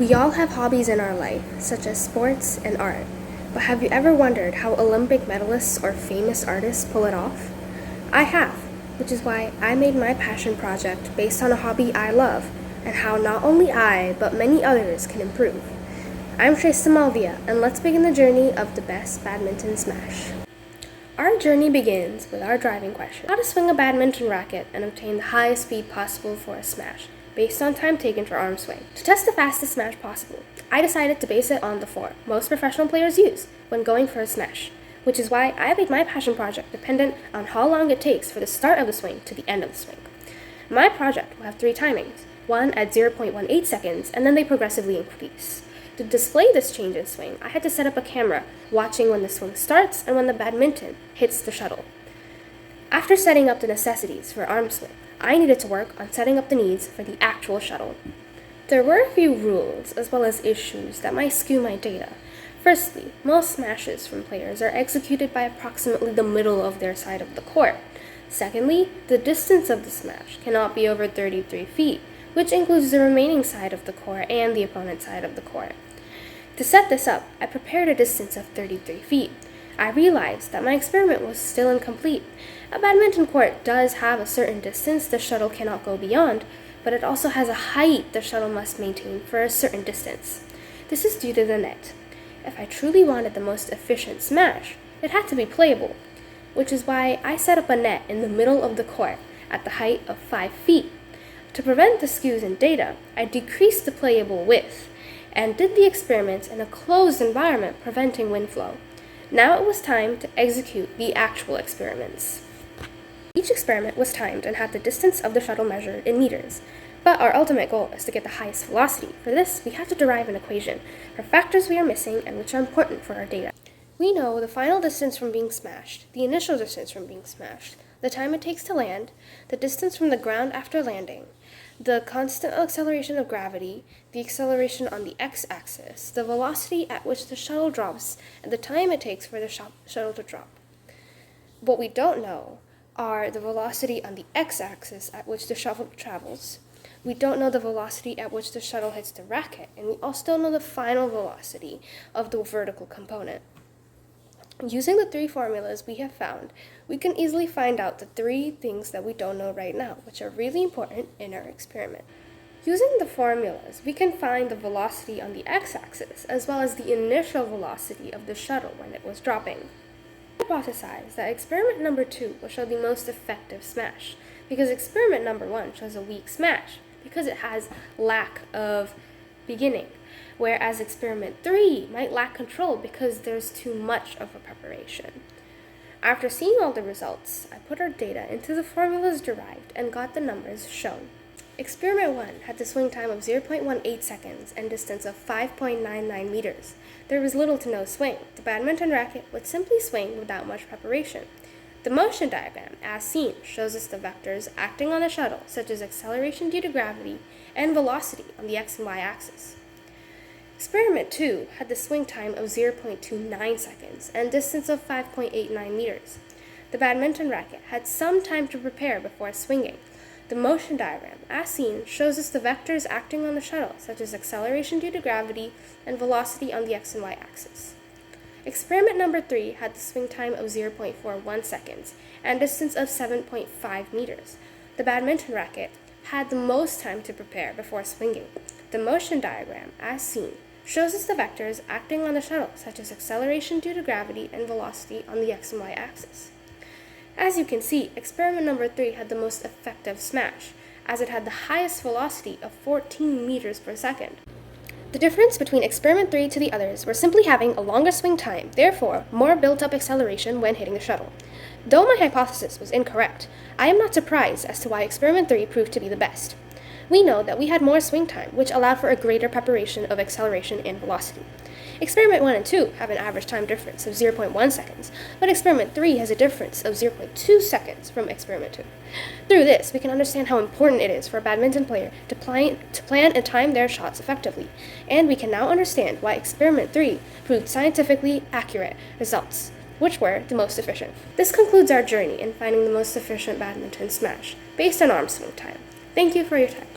We all have hobbies in our life, such as sports and art. But have you ever wondered how Olympic medalists or famous artists pull it off? I have, which is why I made my passion project based on a hobby I love, and how not only I, but many others can improve. I'm Shresta Malviya, and let's begin the journey of the best badminton smash. Our journey begins with our driving question: how to swing a badminton racket and obtain the highest speed possible for a smash, based on time taken for arm swing. To test the fastest smash possible, I decided to base it on the form most professional players use when going for a smash, which is why I made my passion project dependent on how long it takes for the start of the swing to the end of the swing. My project will have 3 timings, one at 0.18 seconds, and then they progressively increase. To display this change in swing, I had to set up a camera watching when the swing starts and when the badminton hits the shuttle. After setting up the necessities for arm swing, I needed to work on setting up the needs for the actual shuttle. There were a few rules as well as issues that might skew my data. Firstly, most smashes from players are executed by approximately the middle of their side of the court. Secondly, the distance of the smash cannot be over 33 feet, which includes the remaining side of the court and the opponent's side of the court. To set this up, I prepared a distance of 33 feet. I realized that my experiment was still incomplete. A badminton court does have a certain distance the shuttle cannot go beyond, but it also has a height the shuttle must maintain for a certain distance. This is due to the net. If I truly wanted the most efficient smash, it had to be playable, which is why I set up a net in the middle of the court at the height of 5 feet. To prevent the skews in data, I decreased the playable width and did the experiments in a closed environment, preventing wind flow. Now it was time to execute the actual experiments. Each experiment was timed and had the distance of the shuttle measured in meters. But our ultimate goal is to get the highest velocity. For this, we have to derive an equation for factors we are missing and which are important for our data. We know the final distance from being smashed, the initial distance from being smashed, the time it takes to land, the distance from the ground after landing, the constant acceleration of gravity, the acceleration on the x-axis, the velocity at which the shuttle drops, and the time it takes for the shuttle to drop. What we don't know are the velocity on the x-axis at which the shuttle travels. We don't know the velocity at which the shuttle hits the racket, and we also don't know the final velocity of the vertical component. Using the 3 formulas we have found, we can easily find out the 3 things that we don't know right now, which are really important in our experiment. Using the formulas, we can find the velocity on the x-axis, as well as the initial velocity of the shuttle when it was dropping. I hypothesized that experiment number 2 will show the most effective smash, because experiment number 1 shows a weak smash, because it has lack of beginning, whereas experiment 3 might lack control because there's too much of a preparation. After seeing all the results, I put our data into the formulas derived and got the numbers shown. Experiment 1 had the swing time of 0.18 seconds and distance of 5.99 meters. There was little to no swing. The badminton racket would simply swing without much preparation. The motion diagram, as seen, shows us the vectors acting on the shuttle, such as acceleration due to gravity and velocity on the x and y axis. Experiment 2 had the swing time of 0.29 seconds and distance of 5.89 meters. The badminton racket had some time to prepare before swinging. The motion diagram, as seen, shows us the vectors acting on the shuttle, such as acceleration due to gravity and velocity on the x and y axis. Experiment number 3 had the swing time of 0.41 seconds and distance of 7.5 meters. The badminton racket had the most time to prepare before swinging. The motion diagram, as seen, shows us the vectors acting on the shuttle, such as acceleration due to gravity and velocity on the x and y axis. As you can see, experiment number 3 had the most effective smash, as it had the highest velocity of 14 meters per second. The difference between experiment 3 to the others were simply having a longer swing time, therefore more built-up acceleration when hitting the shuttle. Though my hypothesis was incorrect, I am not surprised as to why experiment 3 proved to be the best. We know that we had more swing time, which allowed for a greater preparation of acceleration and velocity. Experiment 1 and 2 have an average time difference of 0.1 seconds, but experiment 3 has a difference of 0.2 seconds from experiment 2. Through this, we can understand how important it is for a badminton player to plan and time their shots effectively, and we can now understand why experiment 3 proved scientifically accurate results, which were the most efficient. This concludes our journey in finding the most efficient badminton smash, based on arm swing time. Thank you for your time.